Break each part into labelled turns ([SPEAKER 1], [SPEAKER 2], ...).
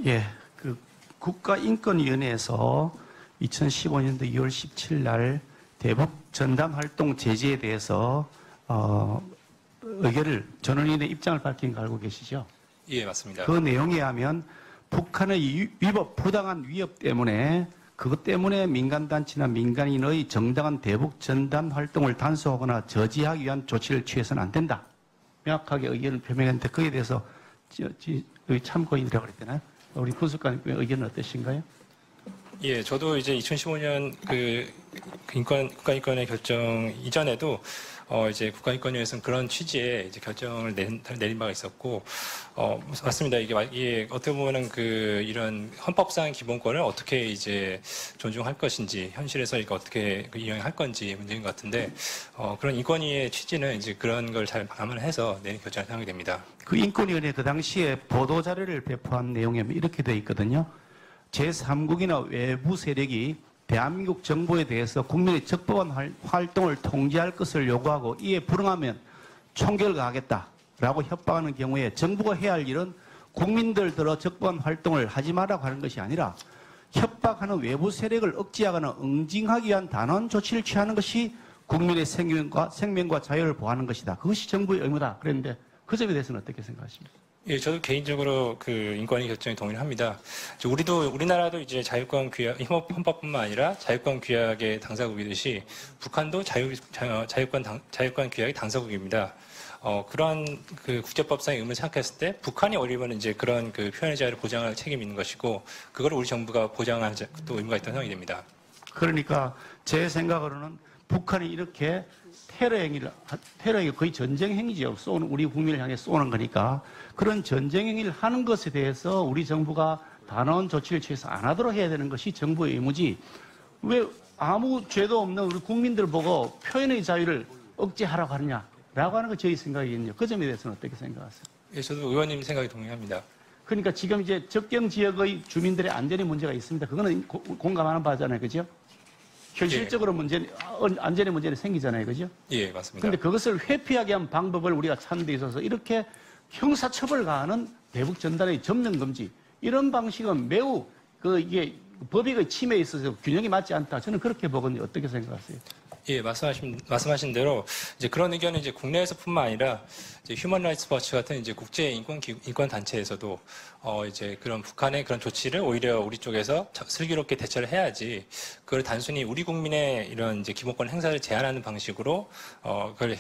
[SPEAKER 1] 예, 그 국가인권위원회에서 2015년도 2월 17일 날 대북 전담 활동 제재에 대해서 의결을 전원위원회 입장을 밝힌 거 알고 계시죠?
[SPEAKER 2] 예, 맞습니다.
[SPEAKER 1] 그 내용에 하면 북한의 부당한 위협 때문에 그것 때문에 민간단체나 민간인의 정당한 대북 전담 활동을 단속하거나 저지하기 위한 조치를 취해서는 안 된다. 명확하게 의견을 표명했는데 거기에 대해서 참고인이라고 그랬잖아요. 우리 분석관님 의견은 어떠신가요?
[SPEAKER 2] 예, 저도 이제 2015년 국가인권의 결정 이전에도 이제 국가인권위에서는 그런 취지의 이제 결정을 내린 바가 있었고, 맞습니다. 이게 어떻게 보면은 이런 헌법상 기본권을 어떻게 이제 존중할 것인지, 현실에서 이거 어떻게 이행할 건지 문제인 것 같은데, 그런 인권위의 취지는 이제 그런 걸 잘 감안해서 내린 결정을 생각이 됩니다.
[SPEAKER 1] 그 인권위원회 그 당시에 보도자료를 배포한 내용에 이렇게 되어 있거든요. 제3국이나 외부 세력이 대한민국 정부에 대해서 국민의 적법한 활동을 통제할 것을 요구하고 이에 불응하면 총격을 가하겠다라고 협박하는 경우에 정부가 해야 할 일은 국민들들어 적법한 활동을 하지 말라고 하는 것이 아니라 협박하는 외부 세력을 억제하거나 응징하기 위한 단호한 조치를 취하는 것이 국민의 생명과 자유를 보호하는 것이다. 그것이 정부의 의무다. 그랬는데 그 점에 대해서는 어떻게 생각하십니까?
[SPEAKER 2] 예, 저도 개인적으로 인권위 결정에 동의를 합니다. 우리나라도 이제 자유권 규약, 헌법뿐만 아니라 자유권 규약의 당사국이듯이 북한도 자유권 규약의 당사국입니다. 그런 국제법상의 의무를 생각했을 때 북한이 어리면 이제 그런 표현의 자유를 보장할 책임이 있는 것이고, 그걸 우리 정부가 보장할 또 의무가 있다는 생각이 됩니다.
[SPEAKER 1] 그러니까 제 생각으로는 북한이 이렇게 테러 행위 거의 전쟁 행위죠. 우리 국민을 향해 쏘는 거니까 그런 전쟁 행위를 하는 것에 대해서 우리 정부가 단호한 조치를 취해서 안 하도록 해야 되는 것이 정부의 의무지. 왜 아무 죄도 없는 우리 국민들 보고 표현의 자유를 억제하라고 하느냐라고 하는 거 저희 생각이거든요. 그 점에 대해서는 어떻게 생각하세요?
[SPEAKER 2] 예, 저도 의원님 생각에 동의합니다.
[SPEAKER 1] 그러니까 지금 이제 적경 지역의 주민들의 안전에 문제가 있습니다. 그거는 공감하는 바잖아요, 그죠? 현실적으로 안전의 문제는 생기잖아요. 그죠?
[SPEAKER 2] 예, 맞습니다.
[SPEAKER 1] 그런데 그것을 회피하게 한 방법을 우리가 찾는 데 있어서 이렇게 형사처벌 가하는 대북 전단의 점령 금지, 이런 방식은 매우 이게 법익의 침해에 있어서 균형이 맞지 않다. 저는 그렇게 보거든요. 어떻게 생각하세요?
[SPEAKER 2] 예, 말씀하신 대로 이제 그런 의견은 이제 국내에서뿐만 아니라 이제 휴먼 라이츠 워치 같은 이제 국제 인권 단체에서도 이제 그런 북한의 그런 조치를 오히려 우리 쪽에서 슬기롭게 대처를 해야지, 그걸 단순히 우리 국민의 이런 이제 기본권 행사를 제한하는 방식으로 그걸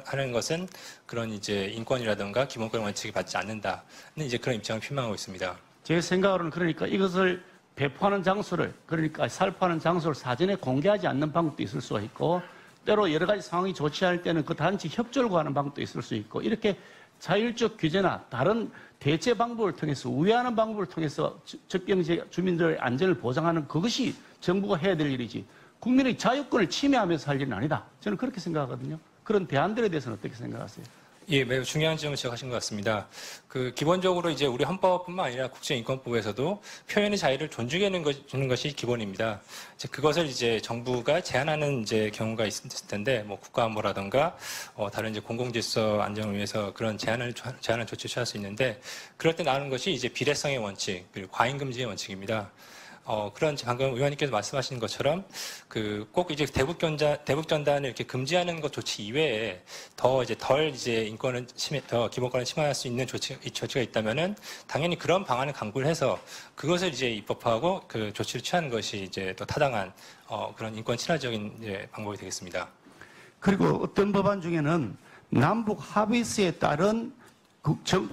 [SPEAKER 2] 하는 것은 그런 이제 인권이라든가 기본권 원칙이 받지 않는다는 이제 그런 입장을 표명하고 있습니다.
[SPEAKER 1] 제 생각으로는 그러니까 이것을 배포하는 장소를, 그러니까 살포하는 장소를 사전에 공개하지 않는 방법도 있을 수가 있고, 때로 여러 가지 상황이 좋지 않을 때는 그 단체 협조를 구하는 방법도 있을 수 있고, 이렇게 자율적 규제나 다른 대체 방법을 통해서, 우회하는 방법을 통해서 적경지 주민들의 안전을 보장하는 그것이 정부가 해야 될 일이지, 국민의 자유권을 침해하면서 할 일은 아니다. 저는 그렇게 생각하거든요. 그런 대안들에 대해서는 어떻게 생각하세요?
[SPEAKER 2] 예, 매우 중요한 점을 지적하신 것 같습니다. 기본적으로 이제 우리 헌법뿐만 아니라 국제인권법에서도 표현의 자유를 존중해 주는 것이 기본입니다. 이제 그것을 이제 정부가 제한하는 이제 경우가 있을 텐데, 뭐 국가안보라든가 다른 이제 공공질서 안정을 위해서 그런 제한하는 조치를 취할 수 있는데, 그럴 때 나오는 것이 이제 비례성의 원칙, 그리고 과잉금지의 원칙입니다. 그런 방금 의원님께서 말씀하신 것처럼 꼭 이제 대북 전단을 이렇게 금지하는 것 조치 이외에 덜 이제 더 기본권을 침해할 수 있는 조치가 있다면은 당연히 그런 방안을 강구를 해서 그것을 이제 입법하고 그 조치를 취하는 것이 이제 또 타당한 그런 인권 친화적인 이제 방법이 되겠습니다.
[SPEAKER 1] 그리고 어떤 법안 중에는 남북 합의서에 따른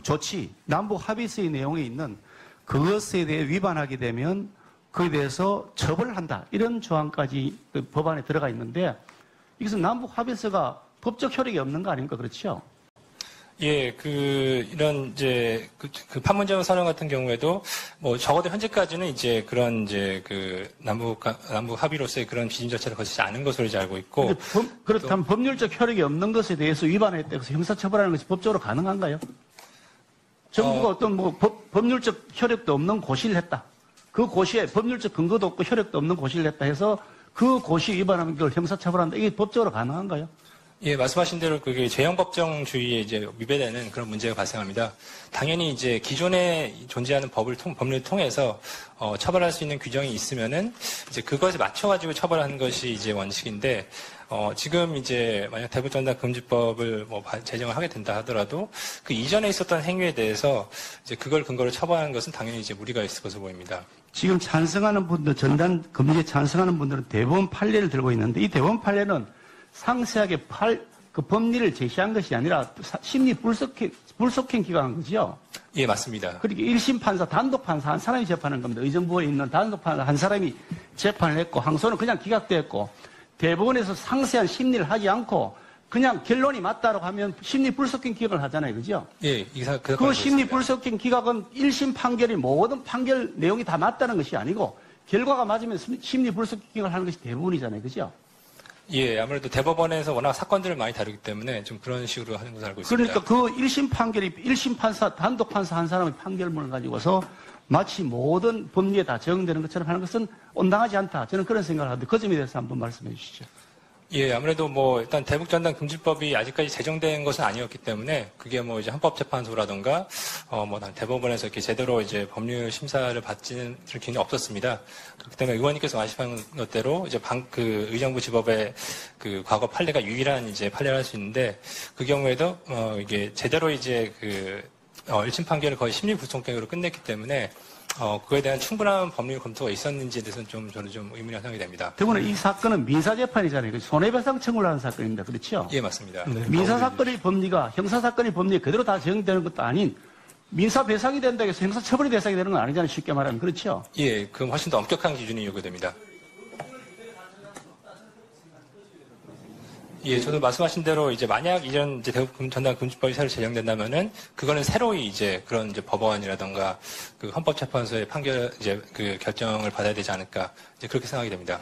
[SPEAKER 1] 조치, 남북 합의서의 내용에 있는 그것에 대해 위반하게 되면 그에 대해서 처벌을 한다, 이런 조항까지 법안에 들어가 있는데, 이것은 남북 합의서가 법적 효력이 없는 거 아닙니까? 그렇죠?
[SPEAKER 2] 예, 이런 이제 판문점 선언 같은 경우에도 뭐 적어도 현재까지는 이제 그런 이제 남북 합의로서의 그런 비준 절차를 거치지 않은 것으로 이제 알고 있고.
[SPEAKER 1] 그렇다면 법률적 효력이 없는 것에 대해서 위반했다고 해서 형사처벌하는 것이 법적으로 가능한가요? 정부가 어떤 법률적 효력도 없는 고시를 했다. 그 고시에 법률적 근거도 없고 효력도 없는 고시를 했다 해서 그 고시 위반하는 걸 형사처벌한다. 이게 법적으로 가능한가요?
[SPEAKER 2] 예, 말씀하신 대로 그게 죄형 법정주의에 이제 위배되는 그런 문제가 발생합니다. 당연히 이제 기존에 존재하는 법률을 통해서 처벌할 수 있는 규정이 있으면은 이제 그것에 맞춰가지고 처벌하는 것이 이제 원칙인데 지금 이제 만약 대북전단금지법을 뭐 제정을 하게 된다 하더라도 그 이전에 있었던 행위에 대해서 이제 그걸 근거로 처벌하는 것은 당연히 이제 무리가 있을 것으로 보입니다.
[SPEAKER 1] 지금 찬성하는 분들, 전단 금지에 찬성하는 분들은 대법원 판례를 들고 있는데 이 대법원 판례는 상세하게 그 법리를 제시한 것이 아니라 심리 불속행 기관한 거죠.
[SPEAKER 2] 예, 맞습니다.
[SPEAKER 1] 그러니까 1심 판사, 단독 판사 한 사람이 재판한 겁니다. 의정부에 있는 단독 판사 한 사람이 재판을 했고 항소는 그냥 기각됐고 대법원에서 상세한 심리를 하지 않고 그냥 결론이 맞다라고 하면 심리 불속행 기각을 하잖아요. 그죠?
[SPEAKER 2] 예,
[SPEAKER 1] 그 심리 불속행 기각은 1심 판결이 모든 판결 내용이 다 맞다는 것이 아니고 결과가 맞으면 심리 불속행 기각을 하는 것이 대부분이잖아요. 그죠?
[SPEAKER 2] 예, 아무래도 대법원에서 워낙 사건들을 많이 다루기 때문에 좀 그런 식으로 하는 것을 알고 있습니다.
[SPEAKER 1] 그러니까 그 1심 판결이 1심 판사, 단독 판사 한 사람의 판결문을 가지고서 마치 모든 법리에 다 적용되는 것처럼 하는 것은 온당하지 않다. 저는 그런 생각을 하는데 그 점에 대해서 한번 말씀해 주시죠.
[SPEAKER 2] 예, 아무래도 뭐 일단 대북전단금지법이 아직까지 제정된 것은 아니었기 때문에 그게 뭐 이제 헌법재판소라든가 뭐 대법원에서 이렇게 제대로 이제 법률 심사를 받지는 기능이 없었습니다. 그렇기 때문에 의원님께서 말씀하신 것대로 이제 그 의정부 지법의 그 과거 판례가 유일한 이제 판례를 할 수 있는데 그 경우에도 이게 제대로 이제 그 1심 판결을 거의 심리불송행으로 끝냈기 때문에 그에 대한 충분한 법률 검토가 있었는지에 대해서는 저는 좀 의문이 형성이 됩니다.
[SPEAKER 1] 더구나 이 사건은 민사재판이잖아요. 손해배상 청구를 하는 사건입니다. 그렇죠?
[SPEAKER 2] 예, 맞습니다.
[SPEAKER 3] 네.
[SPEAKER 1] 민사사건의 법리가 형사사건의 법리에 그대로 다 적용되는 것도 아닌 민사배상이 된다고 해서 형사처벌이 대상이 되는 건 아니잖아요. 쉽게 말하면. 그렇죠?
[SPEAKER 2] 예, 그럼 훨씬 더 엄격한 기준이 요구됩니다. 예, 저도 말씀하신 대로 이제 만약 이전 이제 대북전단금지법이 새로 제정된다면은 그거는 새로이 이제 그런 이제 법원이라던가 그 헌법재판소의 판결 이제 그 결정을 받아야 되지 않을까 이제 그렇게 생각이 됩니다.